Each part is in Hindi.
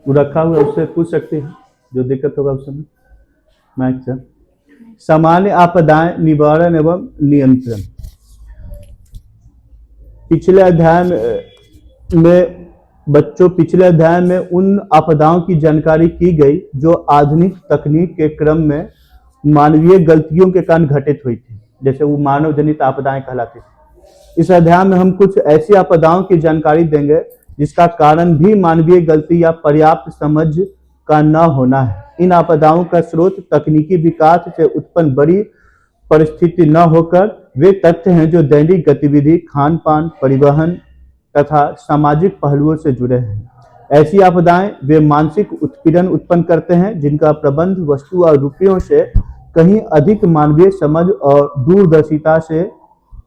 वो रखा हुआ है, उससे पूछ सकते हैं जो दिक्कत होगा उस समय। Mike sir. सामान्य आपदाएं निवारण एवं नियंत्रण। पिछले अध्याय में बच्चों पिछले अध्याय में उन आपदाओं की जानकारी की गई जो आधुनिक तकनीक के क्रम में मानवीय गलतियों के कारण घटित हुई थी, जैसे वो मानव जनित आपदाएं कहलाती थी। इस अध्याय में हम कुछ ऐसी आपदाओं की जानकारी देंगे जिसका कारण भी मानवीय गलती या पर्याप्त समझ का न होना है। इन आपदाओं का स्रोत तकनीकी विकास से उत्पन्न बड़ी परिस्थिति न होकर वे तथ्य हैं जो दैनिक गतिविधि, खान पान, परिवहन तथा सामाजिक पहलुओं से जुड़े हैं। ऐसी आपदाएं वे मानसिक उत्पीड़न उत्पन्न करते हैं जिनका प्रबंध वस्तु और रुपयों से कहीं अधिक मानवीय समझ और दूरदर्शिता से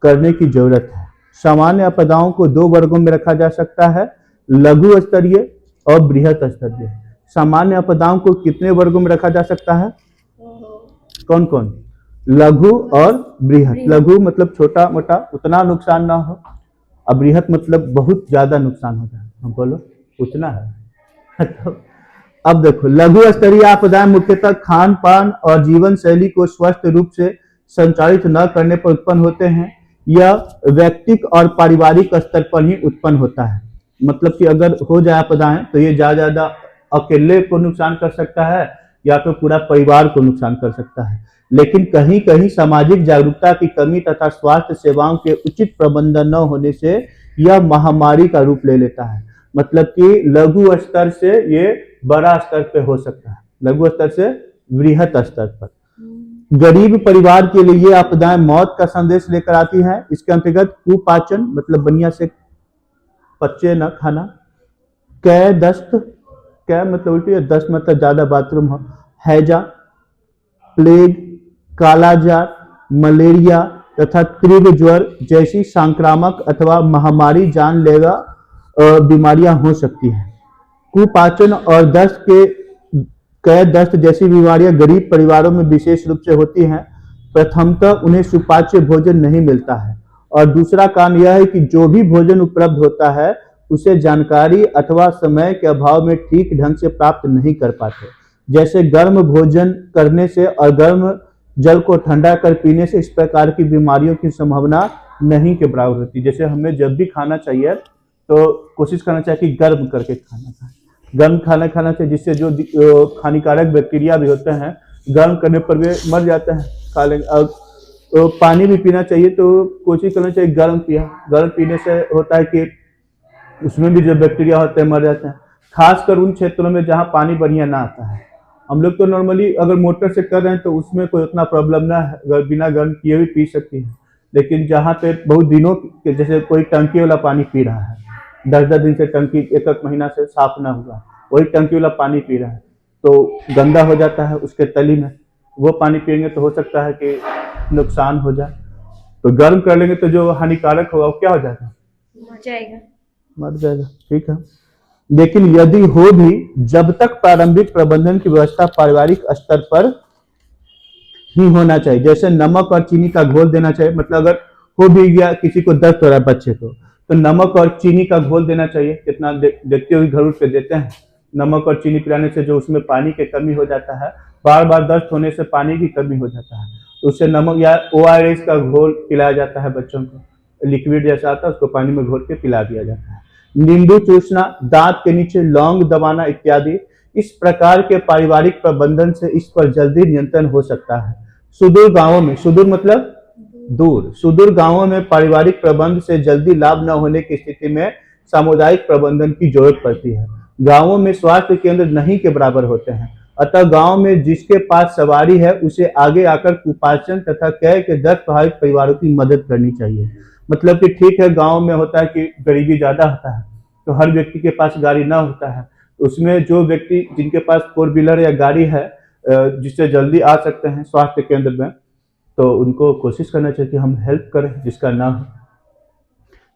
करने की जरूरत है। सामान्य आपदाओं को दो वर्गों में रखा जा सकता है, लघु स्तरीय और बृहत स्तरीय। सामान्य आपदाओं को कितने वर्गों में रखा जा सकता है? कौन कौन? लघु और बृहत। लघु मतलब छोटा मोटा, उतना नुकसान ना हो, और बृहत मतलब बहुत ज्यादा नुकसान हो जाए। हम बोलो उतना है। तो अब देखो, लघु स्तरीय आपदाएं मुख्यतः खान पान और जीवन शैली को स्वस्थ रूप से संचालित न करने पर उत्पन्न होते हैं। यह व्यक्तिक और पारिवारिक स्तर पर ही उत्पन्न होता है। मतलब कि अगर हो जाए आपदाएं तो ये ज्यादा अकेले को नुकसान कर सकता है या तो पूरा परिवार को नुकसान कर सकता है। लेकिन कहीं कहीं सामाजिक जागरूकता की कमी तथा स्वास्थ्य सेवाओं के उचित प्रबंधन न होने से यह महामारी का रूप ले लेता है। मतलब कि लघु स्तर से ये बड़ा स्तर पे हो सकता है, लघु स्तर से बृहत स्तर पर। गरीब परिवार के लिए ये आपदाएं मौत का संदेश लेकर आती हैं। इसके अंतर्गत कुपाचन मतलब बढ़िया से पच्चे न खाना, कै दस्त, कै मतलब उल्टी, दस्त मतलब ज्यादा बाथरूम हो, हैजा, प्लेग, कालाजार, मलेरिया तथा तीव्र ज्वर जैसी संक्रामक अथवा महामारी जानलेवा बीमारियां हो सकती हैं। कुपाचन और दस्त के कै दस्त जैसी बीमारियां गरीब परिवारों में विशेष रूप से होती हैं। प्रथमतः उन्हें सुपाच्य भोजन नहीं मिलता है, और दूसरा कारण यह है कि जो भी भोजन उपलब्ध होता है उसे जानकारी अथवा समय के अभाव में ठीक ढंग से प्राप्त नहीं कर पाते। जैसे गर्म भोजन करने से और गर्म जल को ठंडा कर पीने से इस प्रकार की बीमारियों की संभावना नहीं के बराबर होती। जैसे हमें जब भी खाना चाहिए तो कोशिश करना चाहिए कि गर्म करके खाना खाएं, गर्म खाना खाना चाहिए, जिससे जो हानिकारक बैक्टीरिया भी होते हैं गर्म करने पर वे मर जाते हैं, खा लेंगे। और पानी भी पीना चाहिए तो कोशिश करना चाहिए गर्म पिया। गर्म पीने से होता है कि उसमें भी जो बैक्टीरिया होते हैं मर जाते हैं, खासकर उन क्षेत्रों में जहाँ पानी बढ़िया ना आता है। हम लोग तो नॉर्मली अगर मोटर से कर रहे हैं तो उसमें कोई उतना प्रॉब्लम ना है, अगर बिना गर्म किए भी पी सकती है। लेकिन जहाँ पे बहुत दिनों के, जैसे कोई टंकी वाला पानी पी रहा है, 10-10 दिन से टंकी, एक महीना से साफ ना हुआ, वही टंकी वाला पानी पी रहा है तो गंदा हो जाता है उसके तली में, वो पानी पियेंगे तो हो सकता है कि नुकसान हो जाए। तो गर्म कर लेंगे तो जो हानिकारक होगा वो क्या हो जाएगा? मर जाएगा। ठीक है। लेकिन यदि हो भी, जब तक प्रारंभिक प्रबंधन की व्यवस्था पारिवारिक स्तर पर ही होना चाहिए। जैसे नमक और चीनी का घोल देना चाहिए। मतलब अगर हो भी गया, किसी को दर्द हो रहा है बच्चे को, तो नमक और चीनी का घोल देना चाहिए। कितना देखते हुए घर पे देते हैं, नमक और चीनी पिलाने से जो उसमें पानी की कमी हो जाता है, बार बार दस्त होने से पानी की कमी हो जाता है, तो उससे नमक या ORS का घोल पिलाया जाता है बच्चों को, लिक्विड जैसा आता है उसको पानी में घोल के पिला दिया जाता है। नींबू चूसना, दांत के नीचे लौंग दबाना इत्यादि, इस प्रकार के पारिवारिक प्रबंधन से इस पर जल्दी नियंत्रण हो सकता है। सुदूर गांवों में, सुदूर मतलब दूर, सुदूर गांवों में पारिवारिक प्रबंध से जल्दी लाभ न होने की स्थिति में सामुदायिक प्रबंधन की जरूरत पड़ती है। गांवों में स्वास्थ्य केंद्र नहीं के बराबर होते हैं, अतः गांव में जिसके पास सवारी है उसे आगे आकर कुपाचन तथा कै के दस्त प्रभावित परिवारों की मदद करनी चाहिए। मतलब कि ठीक है, गांव में होता है कि गरीबी ज्यादा होता है तो हर व्यक्ति के पास गाड़ी ना होता है, उसमें जो व्यक्ति जिनके पास 4 व्हीलर या गाड़ी है जिससे जल्दी आ सकते हैं स्वास्थ्य केंद्र में, तो उनको कोशिश करना चाहिए कि हम हेल्प करें। जिसका ना हो,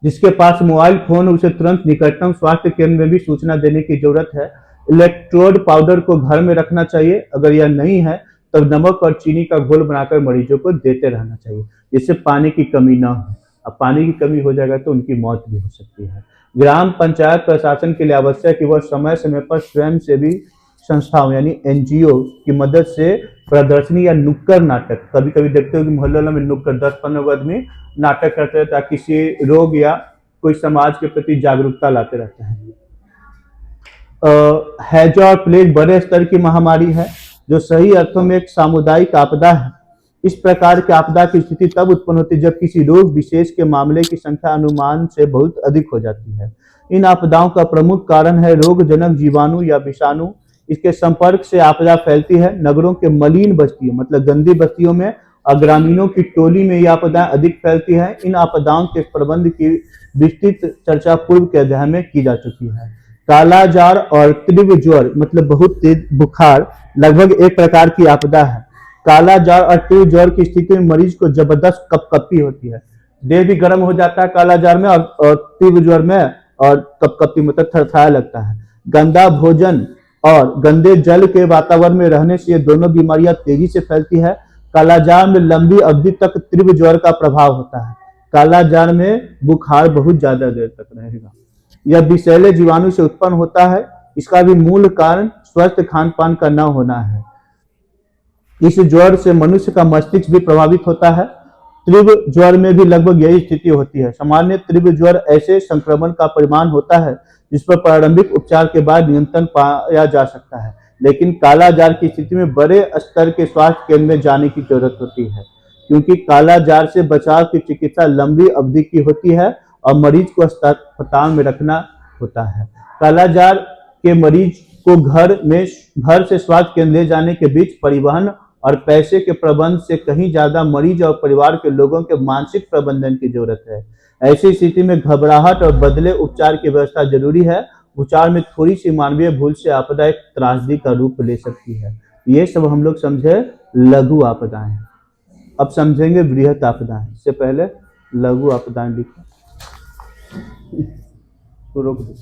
जिसके पास मोबाइल फोन, उसे तुरंत निकटतम स्वास्थ्य केंद्र में भी सूचना देने की जरूरत है। इलेक्ट्रोड पाउडर को घर में रखना चाहिए। अगर यह नहीं है तो नमक और चीनी का घोल बनाकर मरीजों को देते रहना चाहिए, जिससे पानी की कमी ना हो। अब पानी की कमी हो जाएगा तो उनकी मौत भी हो सकती है। ग्राम पंचायत प्रशासन के लिए आवश्यक है कि वह समय समय पर स्वयंसेवी संस्थाओं यानी एनजीओ की मदद से प्रदर्शनी या नुक्कड़ नाटक, कभी कभी देखते हो कि मोहल्लों में नुक्कड़ 10-15 आदमी नाटक करते रहता है, किसी रोग या कोई समाज के प्रति जागरूकता लाते रहते हैं। हैजा और प्लेग बड़े स्तर की महामारी है जो सही अर्थों में एक सामुदायिक आपदा है। इस प्रकार की आपदा की स्थिति तब उत्पन्न होती है जब किसी रोग विशेष के मामले की संख्या अनुमान से बहुत अधिक हो जाती है। इन आपदाओं का प्रमुख कारण है रोगजनक जीवाणु या विषाणु। इसके संपर्क से आपदा फैलती है। नगरों के मलिन बस्तियों मतलब गंदी बस्तियों में और ग्रामीणों की टोली में यह आपदाएं अधिक फैलती है। इन आपदाओं के प्रबंध की विस्तृत चर्चा पूर्व के अध्याय में की जा चुकी है। कालाजार और तीव्र ज्वर मतलब बहुत तेज बुखार लगभग एक प्रकार की आपदा है। कालाजार और तीव्र ज्वर की स्थिति में मरीज को जबरदस्त कपकपी होती है, देह भी गर्म हो जाता है कालाजार में और तीव्र ज्वर में, और कपकपी मतलब थरथराया लगता है। गंदा भोजन और गंदे जल के वातावरण में रहने से ये दोनों बीमारियां तेजी से फैलती है। कालाजार में लंबी अवधि तक तीव्र ज्वर का प्रभाव होता है। कालाजार में बुखार बहुत ज्यादा देर तक रहेगा। यह विषैले जीवाणु से उत्पन्न होता है। इसका भी मूल कारण स्वस्थ खान पान का न होना है। इस ज्वर से मनुष्य का मस्तिष्क भी प्रभावित होता है। तीव्र ज्वर में भी लगभग यही स्थिति होती है। सामान्य तीव्र ज्वर ऐसे संक्रमण का परिमाण होता है जिस पर प्रारंभिक उपचार के बाद नियंत्रण पाया जा सकता है, लेकिन कालाजार की स्थिति में बड़े स्तर के स्वास्थ्य केंद्र में जाने की जरूरत होती है, क्योंकि कालाजार से बचाव की चिकित्सा लंबी अवधि की होती है और मरीज को अस्पताल में रखना होता है। कालाजार के मरीज को घर से स्वास्थ्य केंद्र ले जाने के बीच परिवहन और पैसे के प्रबंध से कहीं ज्यादा मरीज और परिवार के लोगों के मानसिक प्रबंधन की जरूरत है। ऐसी स्थिति में घबराहट और बदले उपचार की व्यवस्था जरूरी है। उपचार में थोड़ी सी मानवीय भूल से आपदा एक त्रासदी का रूप ले सकती है। ये सब हम लोग समझे लघु आपदाएं। अब समझेंगे बृहत आपदाएं। इससे पहले लघु आपदाएं लिखो। तो रोक दो।